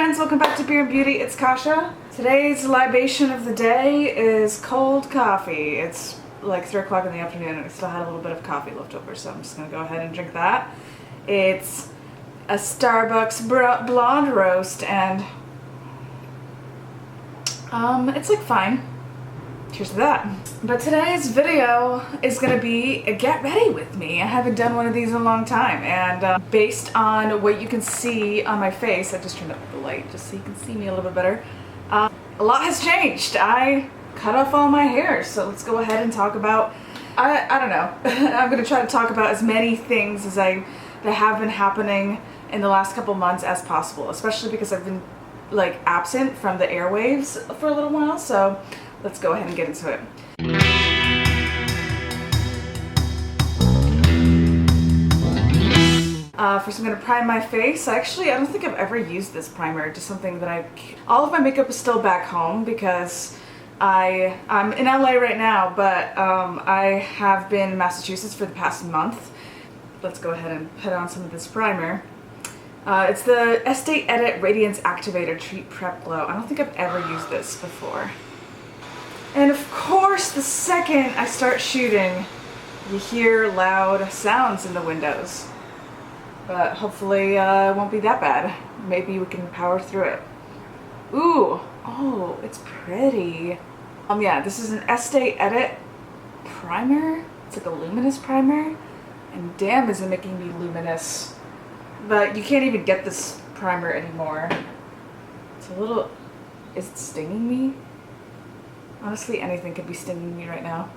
friends, welcome back to Beer and Beauty. It's Kasha. Today's libation of the day is cold coffee. It's like 3 o'clock in the afternoon and I still had a little bit of coffee left over, so I'm just gonna go ahead and drink that. It's a Starbucks blonde roast and it's like fine. Cheers to that. But today's video is gonna be a get ready with me. I haven't done one of these in a long time, and based on what you can see on my face, I just turned up the light just so you can see me a little bit better. A lot has changed. I cut off all my hair, so let's go ahead and talk about, I don't know. I'm gonna try to talk about as many things as that have been happening in the last couple months as possible, especially because I've been like absent from the airwaves for a little while, so let's go ahead and get into it. First I'm going to prime my face. I don't think I've ever used this primer, just something that all of my makeup is still back home because I'm in LA right now, but I have been in Massachusetts for the past month. Let's go ahead and put on some of this primer. It's the Estee Edit Radiance Activator Treat Prep Glow. I don't think I've ever used this before. And of course, the second I start shooting, you hear loud sounds in the windows. But hopefully it won't be that bad. Maybe we can power through it. Ooh, oh, it's pretty. Yeah, this is an Estee Edit primer. It's like a luminous primer. And damn, is it making me luminous. But you can't even get this primer anymore. It's a little, is it stinging me? Honestly, anything could be stinging me right now.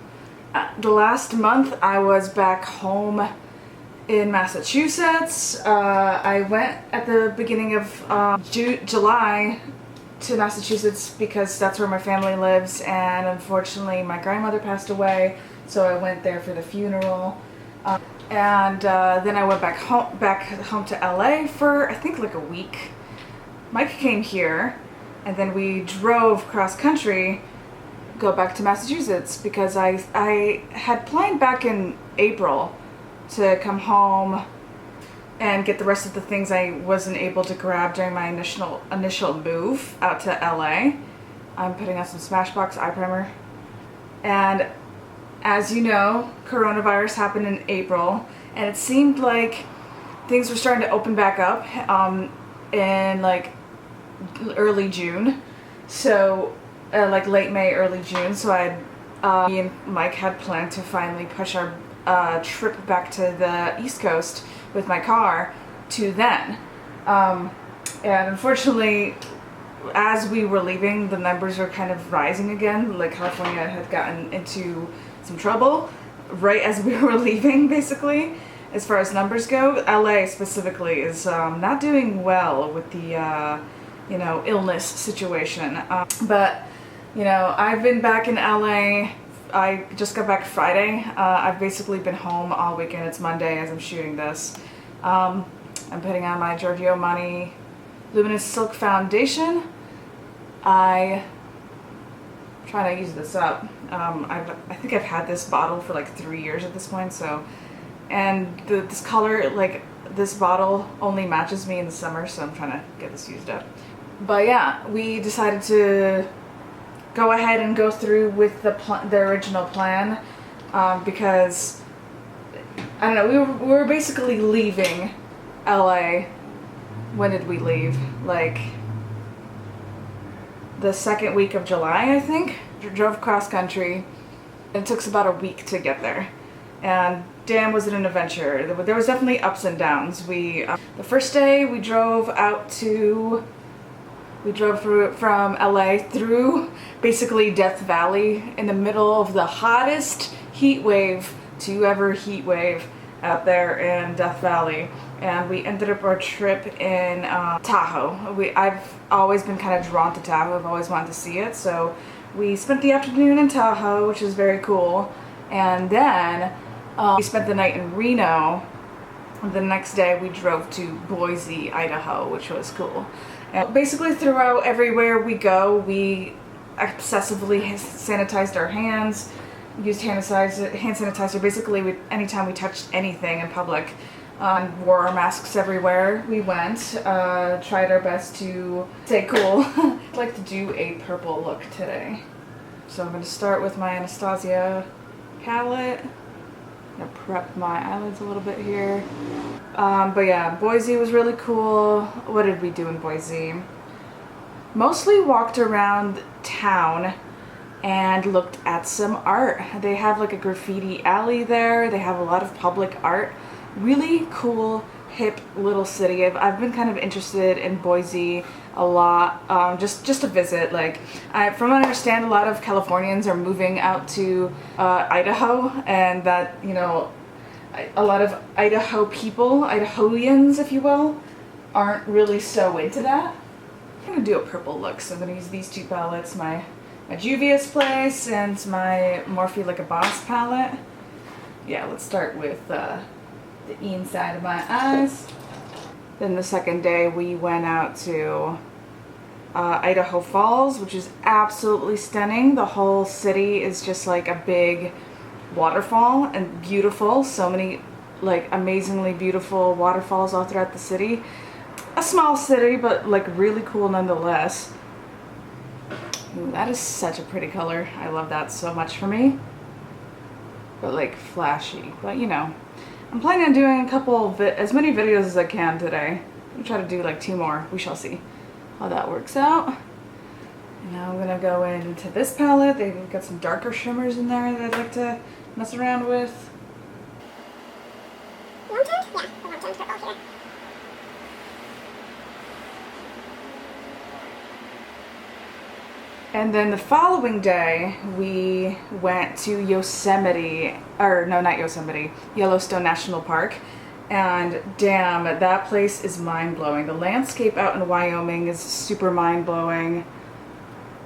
The last month I was back home in Massachusetts. I went at the beginning of July to Massachusetts because that's where my family lives, and unfortunately my grandmother passed away, so I went there for the funeral. And then I went back home to LA for I think like a week. Mike came here and then we drove cross country, go back to Massachusetts because I had planned back in April to come home and get the rest of the things I wasn't able to grab during my initial move out to LA. I'm putting on some Smashbox eye primer. And as you know, coronavirus happened in April, and it seemed like things were starting to open back up in like early June. So like late May, early June. So me and Mike had planned to finally push our trip back to the East Coast with my car to then. And unfortunately, as we were leaving, the numbers were kind of rising again. Like California had gotten into some trouble right as we were leaving, basically, as far as numbers go. LA specifically is not doing well with the you know, illness situation. But you know, I've been back in LA. I just got back Friday. I've basically been home all weekend. It's Monday as I'm shooting this. I'm putting on my GRWM Luminous Silk Foundation. I'm trying to use this up. I think I've had this bottle for like 3 years at this point, so, and this color, like this bottle only matches me in the summer, so I'm trying to get this used up. But yeah, we decided to go ahead and go through with the original plan because I don't know, we were basically leaving LA. When did we leave? Like the second week of July, I think. Drove cross country. It took us about a week to get there, and damn, was it an adventure. There was definitely ups and downs. The first day we drove from LA through basically Death Valley in the middle of the hottest heat wave to ever heat wave out there in Death Valley. And we ended up our trip in Tahoe. I've always been kind of drawn to Tahoe. I've always wanted to see it. So we spent the afternoon in Tahoe, which was very cool. And then we spent the night in Reno. The next day we drove to Boise, Idaho, which was cool. And basically throughout everywhere we go, we obsessively sanitized our hands, used hand sanitizer. Basically, anytime we touched anything in public, Wore our masks everywhere we went. Tried our best to stay cool. I'd like to do a purple look today. So I'm going to start with my Anastasia palette. I'm going to prep my eyelids a little bit here. But yeah, Boise was really cool. What did we do in Boise? Mostly walked around town and looked at some art. They have like a graffiti alley there. They have a lot of public art. Really cool, hip little city. I've been kind of interested in Boise a lot, just to visit. Like, from what I understand, a lot of Californians are moving out to Idaho, and that, you know, a lot of Idaho people, Idahoians if you will, aren't really so into that. I'm gonna do a purple look, so I'm gonna use these two palettes, my Juvia's Place and my Morphe Like a Boss palette. Yeah, let's start with the inside of my eyes. Then the second day we went out to Idaho Falls, which is absolutely stunning. The whole city is just like a big waterfall and beautiful. So many like amazingly beautiful waterfalls all throughout the city. A small city, but like really cool nonetheless. Ooh, that is such a pretty color. I love that so much for me. But like flashy, but you know. I'm planning on doing a couple, as many videos as I can today. I'm try to do like 2 more. We shall see how that works out. And now I'm gonna go into this palette. They've got some darker shimmers in there that I'd like to mess around with. Warm tone? Yeah, the warm tone's purple here. And then the following day, we went to Yosemite, or no, not Yosemite, Yellowstone National Park. And damn, that place is mind-blowing. The landscape out in Wyoming is super mind-blowing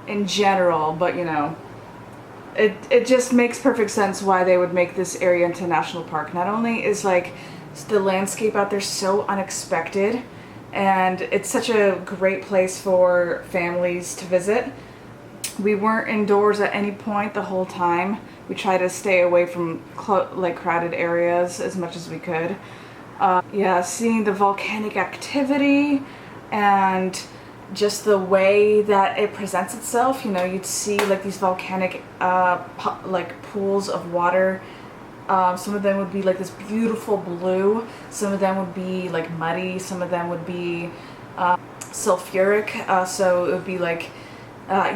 in general, but you know, it just makes perfect sense why they would make this area into a national park. Not only is like the landscape out there so unexpected, and it's such a great place for families to visit. We weren't indoors at any point the whole time. We tried to stay away from like crowded areas as much as we could. Yeah, seeing the volcanic activity and just the way that it presents itself. You know, you'd see like these volcanic like pools of water. Some of them would be like this beautiful blue. Some of them would be like muddy. Some of them would be sulfuric. So it would be like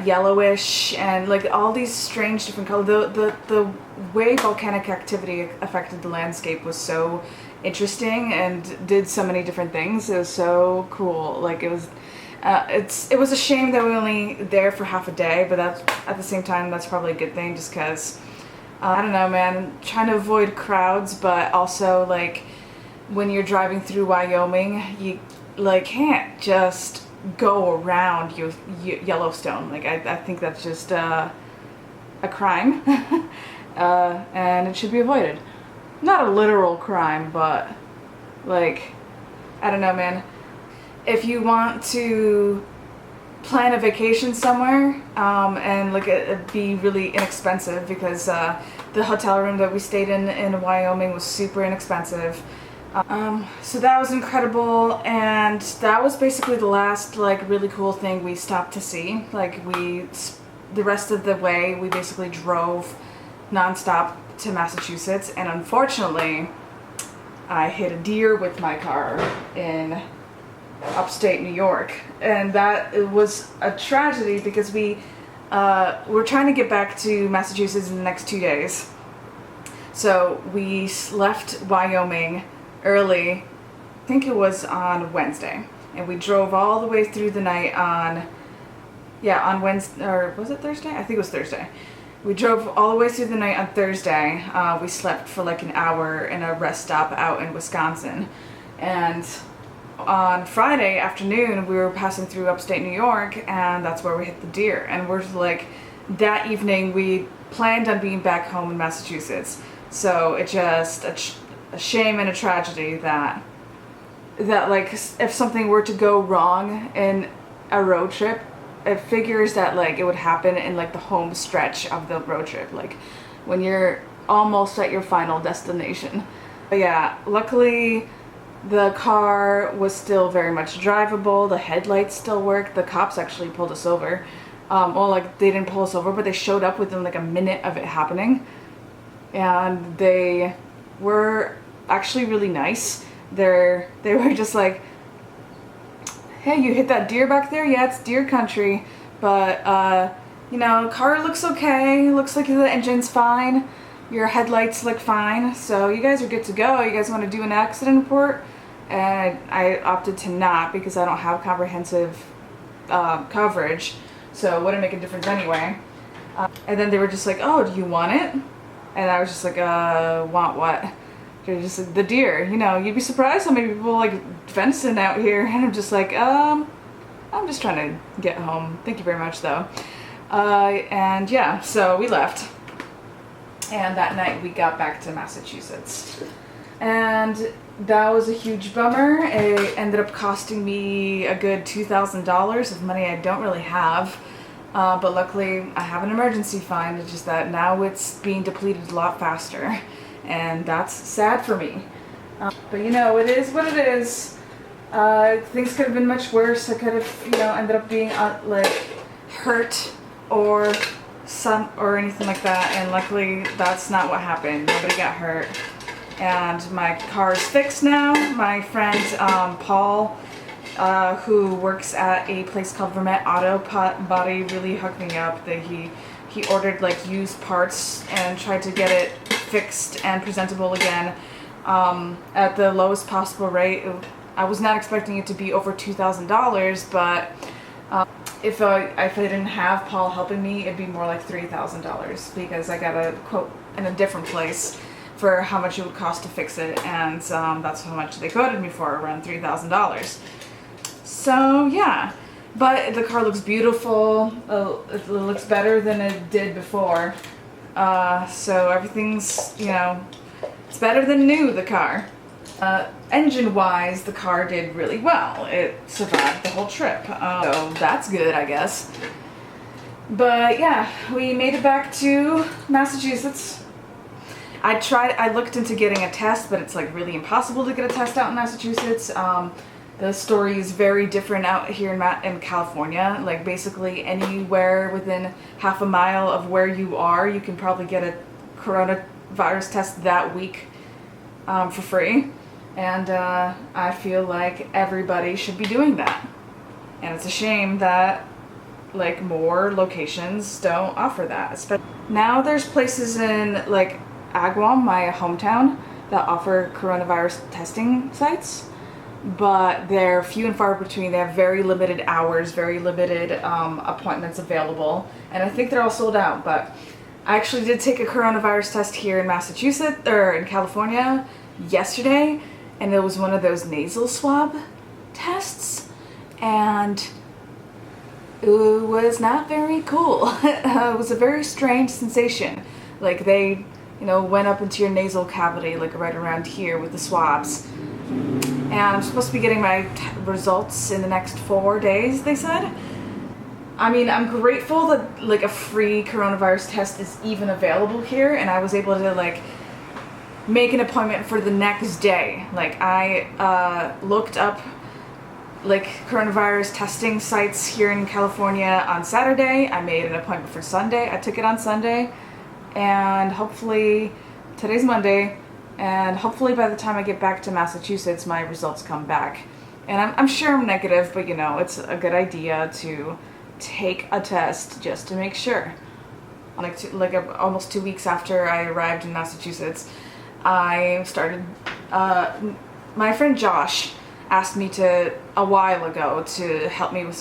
yellowish, and like all these strange different colors. The way volcanic activity affected the landscape was so interesting and did so many different things. It was so cool. Like it was a shame that we were only there for half a day, but that's at the same time that's probably a good thing, just because I don't know, man, I'm trying to avoid crowds, but also like when you're driving through Wyoming, you like can't just go around Yellowstone. Like I think that's just a crime. And it should be avoided. Not a literal crime, but like, I don't know, man. If you want to plan a vacation somewhere and like it'd be really inexpensive, because the hotel room that we stayed in Wyoming was super inexpensive. So that was incredible, and that was basically the last like really cool thing we stopped to see. Like the rest of the way we basically drove nonstop to Massachusetts, and unfortunately I hit a deer with my car in upstate New York, and that was a tragedy because we're trying to get back to Massachusetts in the next 2 days. So we left Wyoming early, I think it was on Wednesday, and we drove all the way through the night on Wednesday, or was it Thursday? I think it was Thursday. We drove all the way through the night on Thursday. We slept for like an hour in a rest stop out in Wisconsin, and on Friday afternoon we were passing through upstate New York, and that's where we hit the deer. And we're like, that evening we planned on being back home in Massachusetts, so it's just a shame and a tragedy that like if something were to go wrong in a road trip, it figures that like it would happen in like the home stretch of the road trip, like when you're almost at your final destination. But yeah, luckily The car was still very much drivable. The headlights still worked. The cops actually pulled us over. Well, like they didn't pull us over, but they showed up within like a minute of it happening. And they were actually really nice. They were just like, hey, you hit that deer back there? Yeah, it's deer country. But, you know, car looks okay. Looks like the engine's fine. Your headlights look fine. So you guys are good to go. You guys want to do an accident report? And I opted to not because I don't have comprehensive coverage. So it wouldn't make a difference anyway. And then they were just like, oh, do you want it? And I was just like, want what? They're just like, the deer. You know, you'd be surprised how many people like venison out here. And I'm just like, I'm just trying to get home. Thank you very much, though. And yeah, so we left. And that night we got back to Massachusetts. And that was a huge bummer. It ended up costing me a good $2,000 of money I don't really have. But luckily I have an emergency fund. It's just that now it's being depleted a lot faster. And that's sad for me. But you know, it is what it is. Things could have been much worse. I could have, you know, ended up being like hurt or anything like that. And luckily that's not what happened. Nobody got hurt. And my car is fixed now. My friend Paul, who works at a place called Vermette Auto Body, really hooked me up. That he ordered like used parts and tried to get it fixed and presentable again at the lowest possible rate. I was not expecting it to be over $2,000, but if I didn't have Paul helping me, it'd be more like $3,000 because I got a quote in a different place for how much it would cost to fix it, and that's how much they quoted me for, around $3,000. So yeah, but the car looks beautiful. It looks better than it did before. So everything's, you know, it's better than new, the car. Engine-wise, the car did really well. It survived the whole trip, so that's good, I guess. But yeah, we made it back to Massachusetts. I looked into getting a test, but it's like really impossible to get a test out in Massachusetts. The story is very different out here in California. Like basically anywhere within half a mile of where you are, you can probably get a coronavirus test that week for free. And I feel like everybody should be doing that. And it's a shame that like more locations don't offer that. Now there's places in like Agawam, my hometown, that offer coronavirus testing sites, but they're few and far between. They have very limited hours, very limited appointments available, and I think they're all sold out. But I actually did take a coronavirus test here in Massachusetts, or in California, yesterday, and it was one of those nasal swab tests, and it was not very cool. It was a very strange sensation. Like they, you know, went up into your nasal cavity, like right around here with the swabs. And I'm supposed to be getting my results in the next 4 days, they said. I mean, I'm grateful that like a free coronavirus test is even available here, and I was able to like make an appointment for the next day. Like I looked up like coronavirus testing sites here in California on Saturday. I made an appointment for Sunday. I took it on Sunday. And hopefully, today's Monday, and hopefully by the time I get back to Massachusetts, my results come back. And I'm sure I'm negative, but you know, it's a good idea to take a test just to make sure. Almost 2 weeks after I arrived in Massachusetts, I started, my friend Josh asked me a while ago to help him with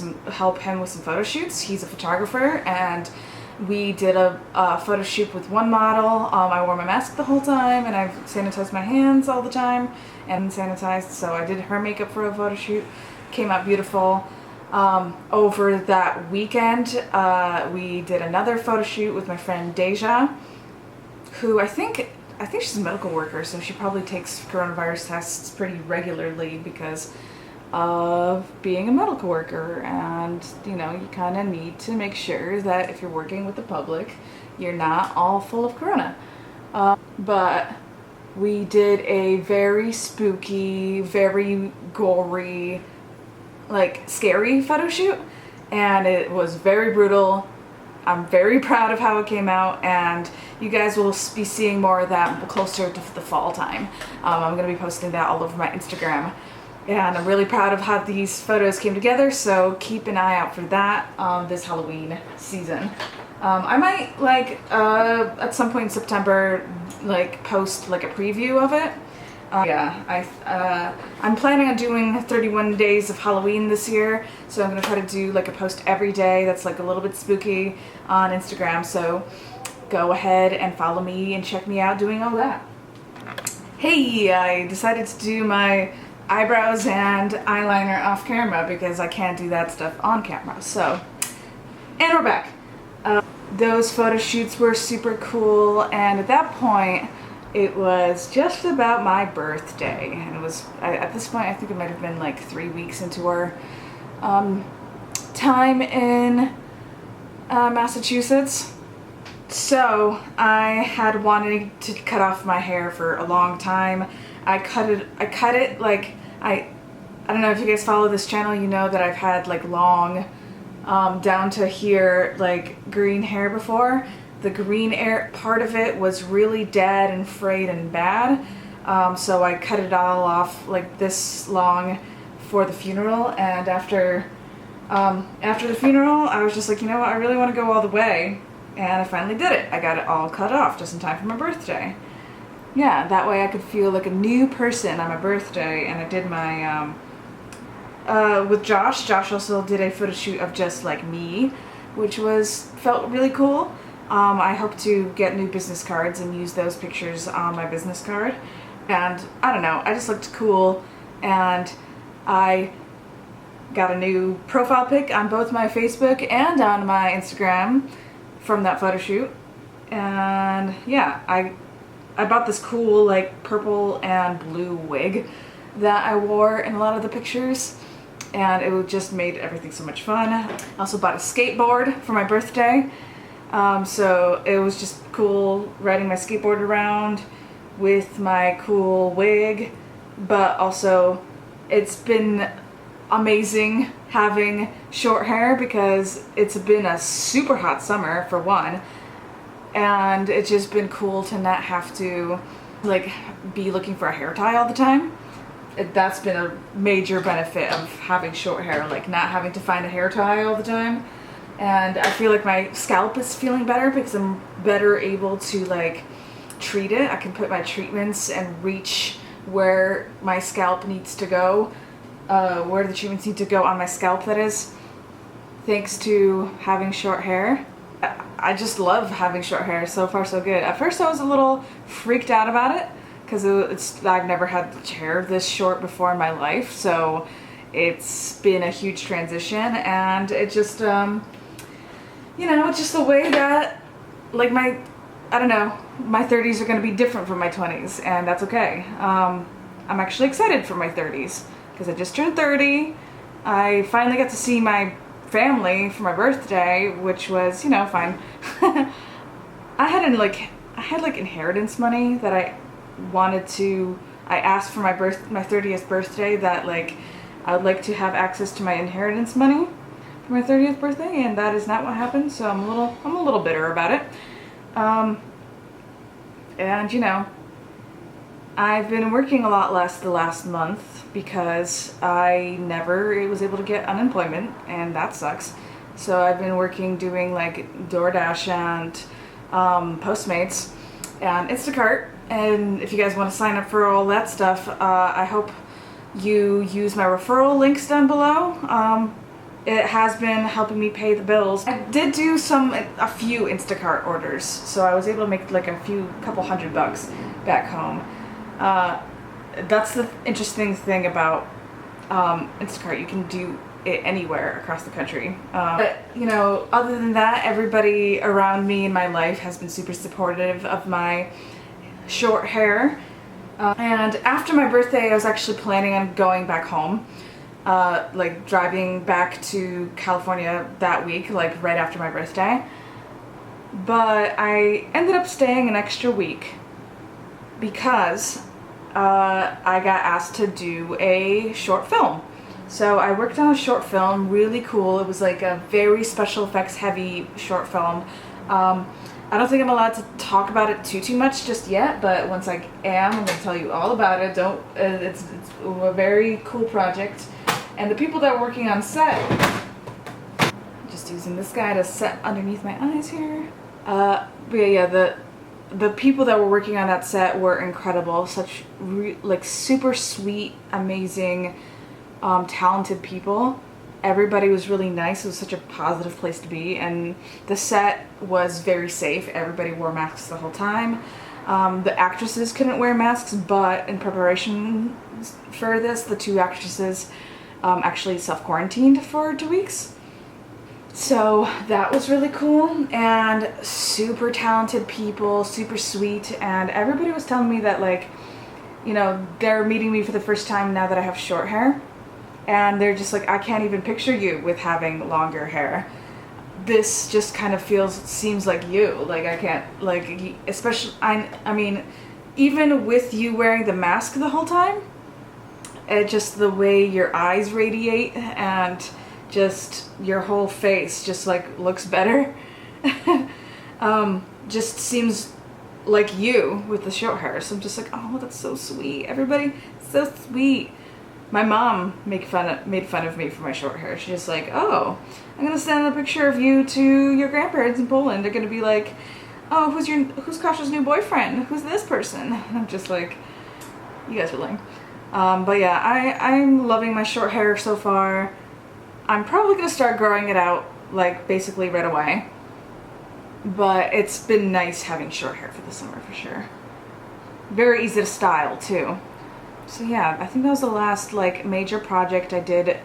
some photo shoots. He's a photographer, and we did a photo shoot with one model. I wore my mask the whole time, and I've sanitized my hands all the time and sanitized, so I did her makeup for a photo shoot. Came out beautiful. Over that weekend, we did another photo shoot with my friend Deja, who I think she's a medical worker, so she probably takes coronavirus tests pretty regularly because of being a medical worker. And you know, you kind of need to make sure that if you're working with the public, you're not all full of corona. But we did a very spooky, very gory, like scary photo shoot, and it was very brutal. I'm very proud of how it came out, and you guys will be seeing more of that closer to the fall time. I'm going to be posting that all over my Instagram, and I'm really proud of how these photos came together, so keep an eye out for that this Halloween season. I might, like, at some point in September, like, post, like, a preview of it. I'm planning on doing 31 days of Halloween this year, so I'm going to try to do, like, a post every day that's, like, a little bit spooky on Instagram, so go ahead and follow me and check me out doing all that. Hey, I decided to do my eyebrows and eyeliner off camera because I can't do that stuff on camera, so, and we're back. Those photo shoots were super cool, and at that point it was just about my birthday, and it was, at this point I think it might have been like 3 weeks into our time in Massachusetts. So I had wanted to cut off my hair for a long time. I cut it like, I don't know if you guys follow this channel, you know that I've had like long down to here, like green hair before. The green hair part of it was really dead and frayed and bad, so I cut it all off like this long for the funeral. And after the funeral, I was just like, you know what, I really want to go all the way, and I finally did it. I got it all cut off just in time for my birthday. Yeah, that way I could feel like a new person on my birthday. And I did my with Josh. Josh also did a photo shoot of just like me, which felt really cool. I hope to get new business cards and use those pictures on my business card. And I don't know, I just looked cool, and I got a new profile pic on both my Facebook and on my Instagram from that photo shoot. And yeah, I bought this cool like purple and blue wig that I wore in a lot of the pictures, and it just made everything so much fun. I also bought a skateboard for my birthday. So it was just cool riding my skateboard around with my cool wig, but also it's been amazing having short hair because it's been a super hot summer for one, and it's just been cool to not have to like be looking for a hair tie all the time. That's been a major benefit of having short hair, like not having to find a hair tie all the time. And I feel like my scalp is feeling better because I'm better able to like treat it. I can put my treatments and reach where my scalp needs to go, where the treatments need to go on my scalp, that is, thanks to having short hair. I just love having short hair. So far so good. At first I was a little freaked out about it because I've never had hair this short before in my life, so it's been a huge transition. And it just you know, it's just the way that, like, I don't know, my 30s are going to be different from my 20s, and that's okay. I'm actually excited for my 30s, because I just turned 30. I finally got to see my family for my birthday, which was, you know, fine. I had inheritance money that I asked for my 30th birthday, that, like, I would like to have access to my inheritance money for my 30th birthday, and that is not what happened, so I'm a little bitter about it. And you know, I've been working a lot less the last month because I never was able to get unemployment, and that sucks. So I've been working doing like DoorDash and Postmates and Instacart, and if you guys want to sign up for all that stuff, I hope you use my referral links down below. It has been helping me pay the bills. I did do a few Instacart orders, so I was able to make like a couple $100 back home. That's the interesting thing about Instacart. You can do it anywhere across the country. But you know, other than that, everybody around me in my life has been super supportive of my short hair. And after my birthday, I was actually planning on going back home. Like driving back to California that week, like right after my birthday. But I ended up staying an extra week because I got asked to do a short film. So I worked on a short film, really cool. It was like a very special effects heavy short film. I don't think I'm allowed to talk about it too much just yet, but once I am, I'm going to tell you all about it. It's a very cool project. And the people that were working on set, just using this guy to set underneath my eyes here. But yeah, the people that were working on that set were incredible. Such like super sweet, amazing, talented people. Everybody was really nice. It was such a positive place to be, and the set was very safe. Everybody wore masks the whole time. The actresses couldn't wear masks, but in preparation for this, the two actresses actually self-quarantined for 2 weeks. So that was really cool, and super talented people, super sweet, and everybody was telling me that, like, you know, they're meeting me for the first time now that I have short hair. And they're just like, I can't even picture you with having longer hair. This just kind of seems like you. Like, I can't, like, especially, I mean, even with you wearing the mask the whole time, just the way your eyes radiate and just your whole face just like looks better. Just seems like you with the short hair. So I'm just like, oh, that's so sweet. Everybody, so sweet. My mom made fun of me for my short hair. She's just like, oh, I'm gonna send a picture of you to your grandparents in Poland. They're gonna be like, oh, who's Kasha's new boyfriend? Who's this person? And I'm just like, you guys are lame. But yeah, I'm loving my short hair so far. I'm probably gonna start growing it out, like, basically right away. But it's been nice having short hair for the summer for sure. Very easy to style too. So yeah, I think that was the last, like, major project I did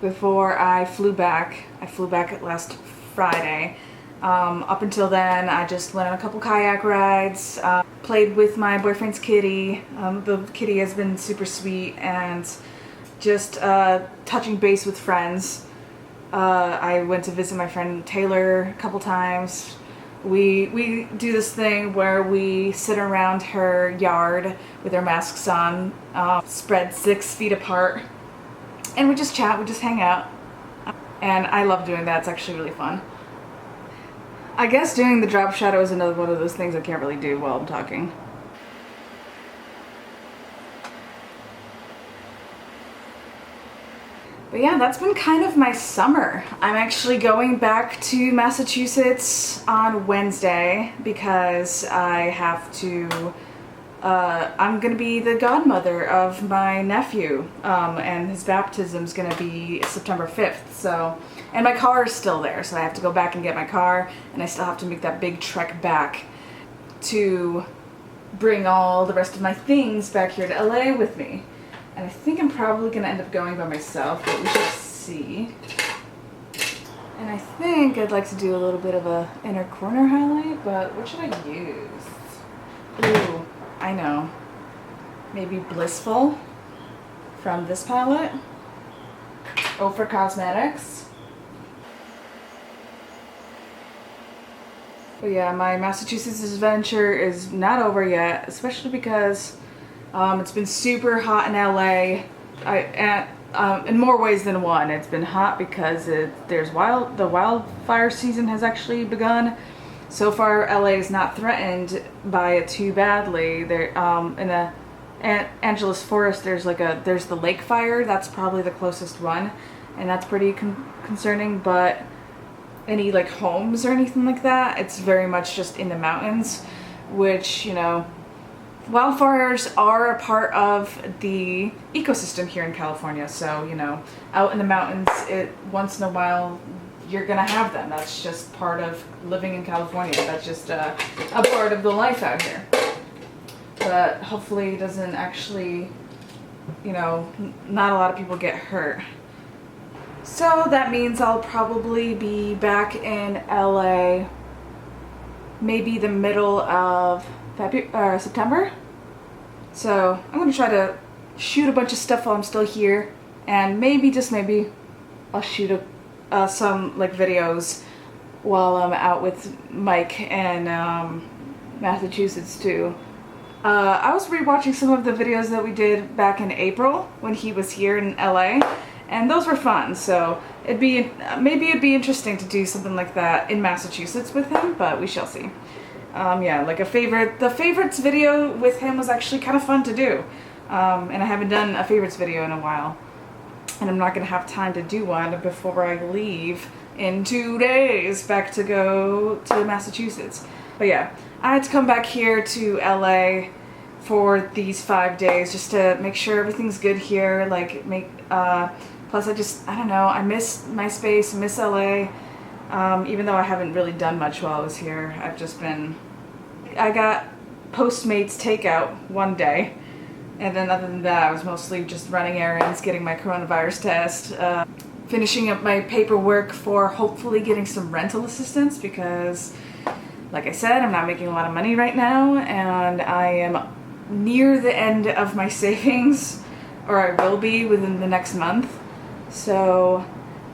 before I flew back. I flew back last Friday. Up until then, I just went on a couple kayak rides, played with my boyfriend's kitty. The kitty has been super sweet, and just touching base with friends. I went to visit my friend Taylor a couple times. We do this thing where we sit around her yard with our masks on, spread 6 feet apart, and we just chat, we just hang out. And I love doing that. It's actually really fun. I guess doing the drop shadow is another one of those things I can't really do while I'm talking. But yeah, that's been kind of my summer. I'm actually going back to Massachusetts on Wednesday because I have to, I'm gonna be the godmother of my nephew, and his baptism's gonna be September 5th, so, and my car is still there, so I have to go back and get my car, and I still have to make that big trek back to bring all the rest of my things back here to LA with me. And I think I'm probably going to end up going by myself, but we shall see. And I think I'd like to do a little bit of a inner corner highlight, but what should I use? Ooh, I know. Maybe Blissful from this palette. Oh, for Cosmetics. But yeah, my Massachusetts adventure is not over yet, especially because it's been super hot in LA. In more ways than one. It's been hot because the wildfire season has actually begun. So far, LA is not threatened by it too badly. There, in Angeles Forest, there's the lake fire. That's probably the closest one, and that's pretty concerning. But any like homes or anything like that, it's very much just in the mountains, which, you know, wildfires are a part of the ecosystem here in California. So, you know, out in the mountains, once in a while you're gonna have them. That's just part of living in California. That's just a part of the life out here. But hopefully it doesn't actually, you know, not a lot of people get hurt. So that means I'll probably be back in LA maybe the middle of September. So I'm going to try to shoot a bunch of stuff while I'm still here, and maybe, just maybe, I'll shoot some like videos while I'm out with Mike and Massachusetts too. I was rewatching some of the videos that we did back in April when he was here in LA, and those were fun. So maybe it'd be interesting to do something like that in Massachusetts with him, but we shall see. Yeah, like the favorites video with him was actually kind of fun to do, and I haven't done a favorites video in a while, and I'm not gonna have time to do one before I leave in 2 days back to go to Massachusetts. But yeah, I had to come back here to LA for these 5 days just to make sure everything's good here. Like plus I don't know, I miss my space, miss LA. Even though I haven't really done much while I was here, I got Postmates takeout one day, and then other than that, I was mostly just running errands, getting my coronavirus test, finishing up my paperwork for hopefully getting some rental assistance because, like I said, I'm not making a lot of money right now, and I am near the end of my savings, or I will be within the next month. So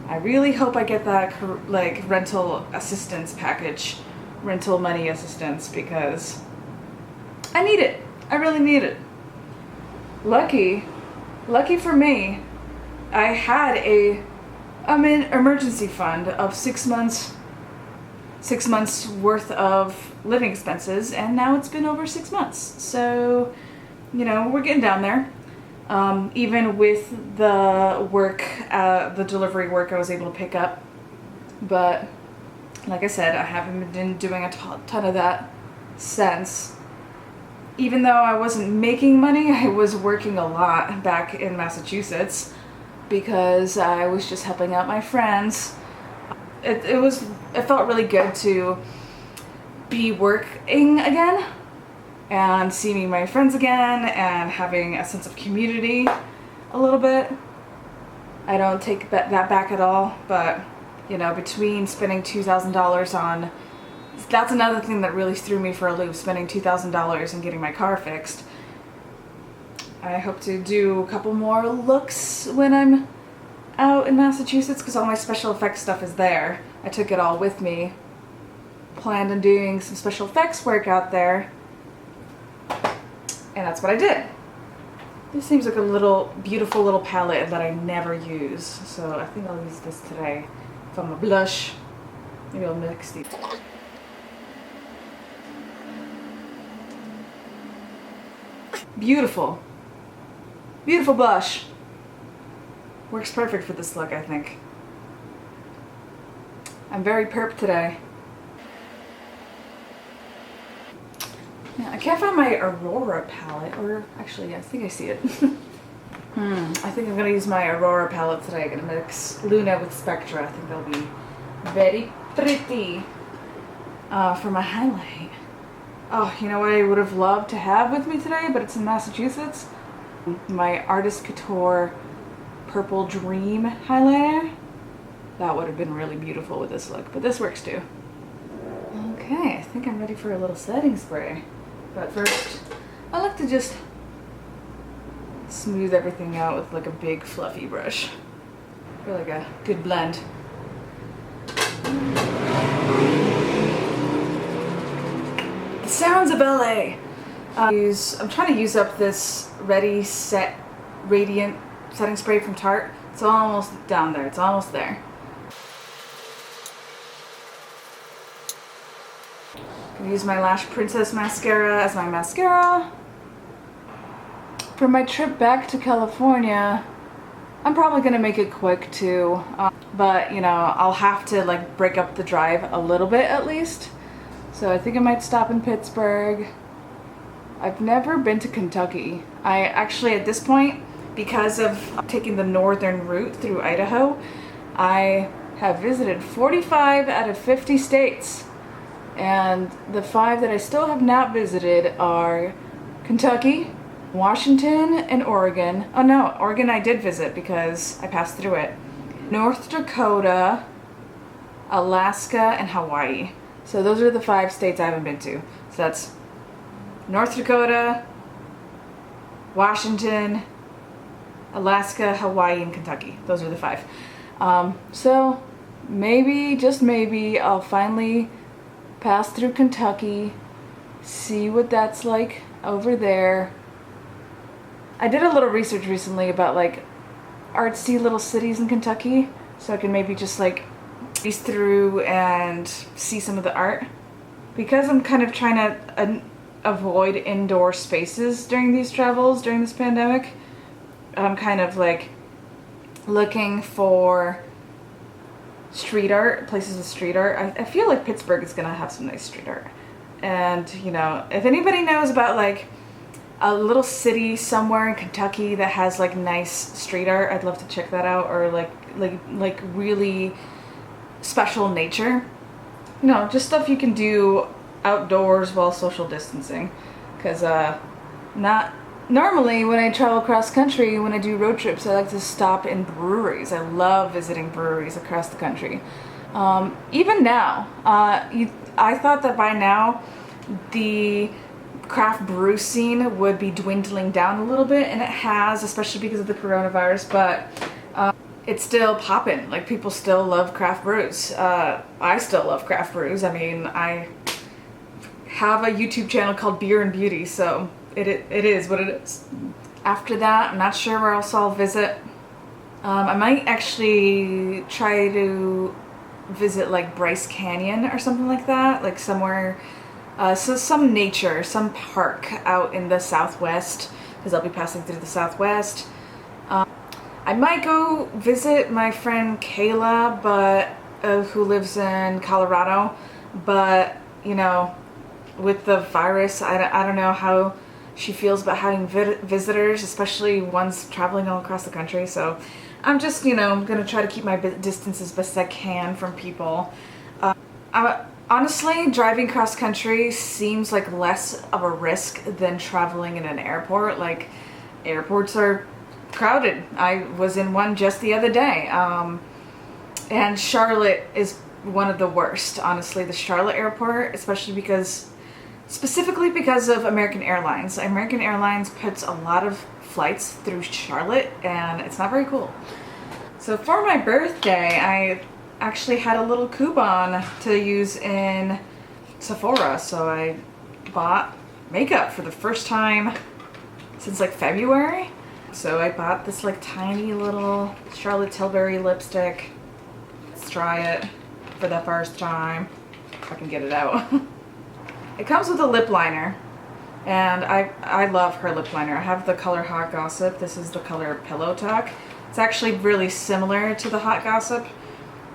I really hope I get that like rental assistance package, rental money assistance, because I need it. I really need it. Lucky for me, I had an emergency fund of 6 months worth of living expenses, and now it's been over 6 months. So, you know, we're getting down there. Even with the work, the delivery work I was able to pick up. But like I said, I haven't been doing a ton of that since. Even though I wasn't making money, I was working a lot back in Massachusetts because I was just helping out my friends. It felt really good to be working again and seeing my friends again and having a sense of community a little bit. I don't take that back at all, but you know, between spending $2,000 on, that's another thing that really threw me for a loop, spending $2,000 and getting my car fixed. I hope to do a couple more looks when I'm out in Massachusetts because all my special effects stuff is there. I took it all with me. Planned on doing some special effects work out there. And that's what I did. This seems like a beautiful little palette that I never use. So I think I'll use this today. If I'm a blush, maybe I'll mix these. Beautiful. Beautiful blush. Works perfect for this look, I think. I'm very perp today. Yeah, I can't find my Aurora palette, or actually, I think I see it. I think I'm gonna use my Aurora palette today. I'm gonna mix Luna with Spectra. I think that'll be very pretty for my highlight. Oh, you know what I would have loved to have with me today, but it's in Massachusetts? My Artist Couture Purple Dream highlighter. That would have been really beautiful with this look, but this works too. Okay, I think I'm ready for a little setting spray. But first, I like to just smooth everything out with like a big fluffy brush for like a good blend. The sounds of LA. I'm trying to use up this Ready Set Radiant setting spray from Tarte. It's almost down there. It's almost there. Gonna use my Lash Princess mascara as my mascara. For my trip back to California, I'm probably gonna make it quick too, but you know, I'll have to like break up the drive a little bit at least. So I think I might stop in Pittsburgh. I've never been to Kentucky. I actually, at this point, because of taking the northern route through Idaho, I have visited 45 out of 50 states. And the 5 that I still have not visited are Kentucky, Washington, and Oregon. Oh no, Oregon I did visit because I passed through it. North Dakota, Alaska, and Hawaii. So those are the 5 states I haven't been to. So that's North Dakota, Washington, Alaska, Hawaii, and Kentucky. Those are the 5. So maybe, just maybe, I'll finally pass through Kentucky, see what that's like. over there. I did a little research recently about like artsy little cities in Kentucky, so I can maybe just like breeze through and see some of the art. Because I'm kind of trying to avoid indoor spaces during these travels, during this pandemic, I'm kind of like looking for street art, places with street art. I feel like Pittsburgh is gonna have some nice street art. And, you know, if anybody knows about like a little city somewhere in Kentucky that has like nice street art, I'd love to check that out. Or like really special nature. You know, just stuff you can do outdoors while social distancing. Because not normally when I travel cross country, when I do road trips, I like to stop in breweries. I love visiting breweries across the country. Even now, I thought that by now the craft brew scene would be dwindling down a little bit, and it has, especially because of the coronavirus, but it's still popping. Like, people still love craft brews. I still love craft brews. I mean, I have a YouTube channel called Beer&Beauty, so it is what it is. After that, I'm not sure where else I'll visit. I might actually try to visit like Bryce Canyon or something like that, like somewhere, so some nature, some park out in the Southwest, because I'll be passing through the Southwest. I might go visit my friend Kayla, but who lives in Colorado, but you know, with the virus, I don't know how she feels about having visitors, especially ones traveling all across the country. So I'm just, you know, gonna try to keep my distance as best I can from people. Honestly, driving cross country seems like less of a risk than traveling in an airport. Like, airports are crowded. I was in one just the other day. And Charlotte is one of the worst, honestly, the Charlotte airport, specifically because of American Airlines. American Airlines puts a lot of flights through Charlotte, and it's not very cool. So for my birthday, I actually had a little coupon to use in Sephora, so I bought makeup for the first time since like February. So I bought this like tiny little Charlotte Tilbury lipstick. Let's try it for the first time, if I can get it out. It comes with a lip liner, and I love her lip liner. I have the color Hot Gossip. This is the color Pillow Talk. It's actually really similar to the Hot Gossip,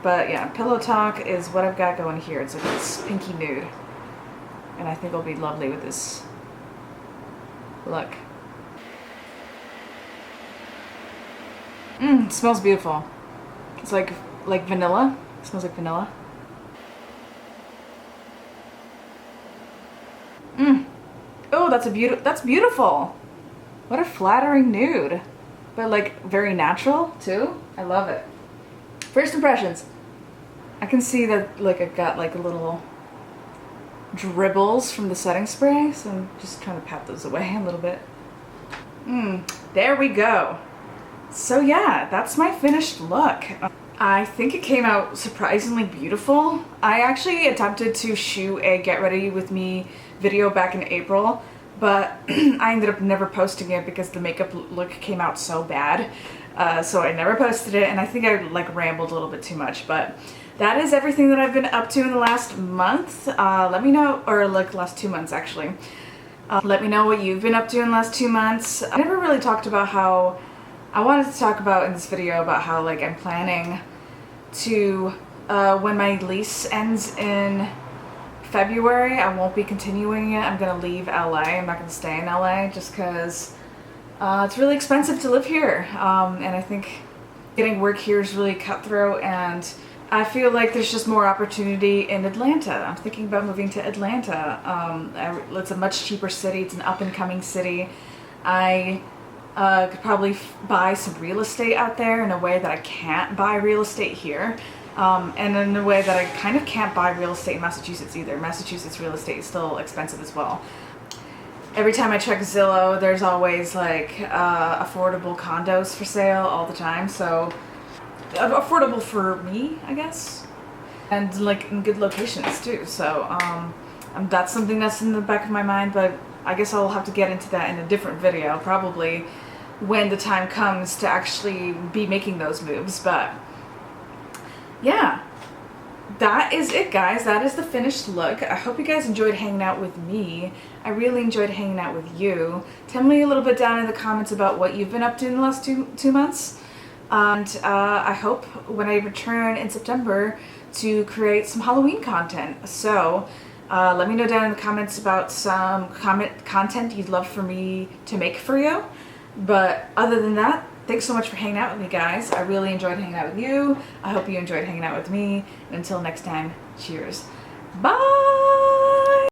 but yeah, Pillow Talk is what I've got going here. It's like this pinky nude, and I think it'll be lovely with this look. It smells beautiful. It's like vanilla. It smells like vanilla. Oh, that's beautiful. What a flattering nude. But like very natural too. I love it. First impressions. I can see that like I've got like little dribbles from the setting spray, so I'm just trying to pat those away a little bit. There we go. So yeah, that's my finished look. I think it came out surprisingly beautiful. I actually attempted to shoot a get ready with me video back in April, but I ended up never posting it because the makeup look came out so bad. So I never posted it, and I think I like rambled a little bit too much, but that is everything that I've been up to in the last month. Let me know, or like last 2 months actually. Let me know what you've been up to in the last 2 months. I never really talked about how, I wanted to talk about in this video about how like I'm planning to, when my lease ends in February, I won't be continuing it. I'm gonna leave LA. I'm not gonna stay in LA just because it's really expensive to live here. And I think getting work here is really cutthroat, and I feel like there's just more opportunity in Atlanta. I'm thinking about moving to Atlanta. It's a much cheaper city. It's an up-and-coming city. I could probably buy some real estate out there in a way that I can't buy real estate here. And in a way that I kind of can't buy real estate in Massachusetts either. Massachusetts real estate is still expensive as well. Every time I check Zillow, there's always like affordable condos for sale all the time. So affordable for me, I guess, and like in good locations too. So that's something that's in the back of my mind. But I guess I'll have to get into that in a different video, probably when the time comes to actually be making those moves. But yeah, that is it, guys. That is the finished look. I hope you guys enjoyed hanging out with me. I really enjoyed hanging out with you. Tell me a little bit down in the comments about what you've been up to in the last two months. And I hope when I return in September to create some Halloween content. So let me know down in the comments about some content you'd love for me to make for you. But other than that, thanks so much for hanging out with me, guys. I really enjoyed hanging out with you. I hope you enjoyed hanging out with me. And until next time, cheers. Bye!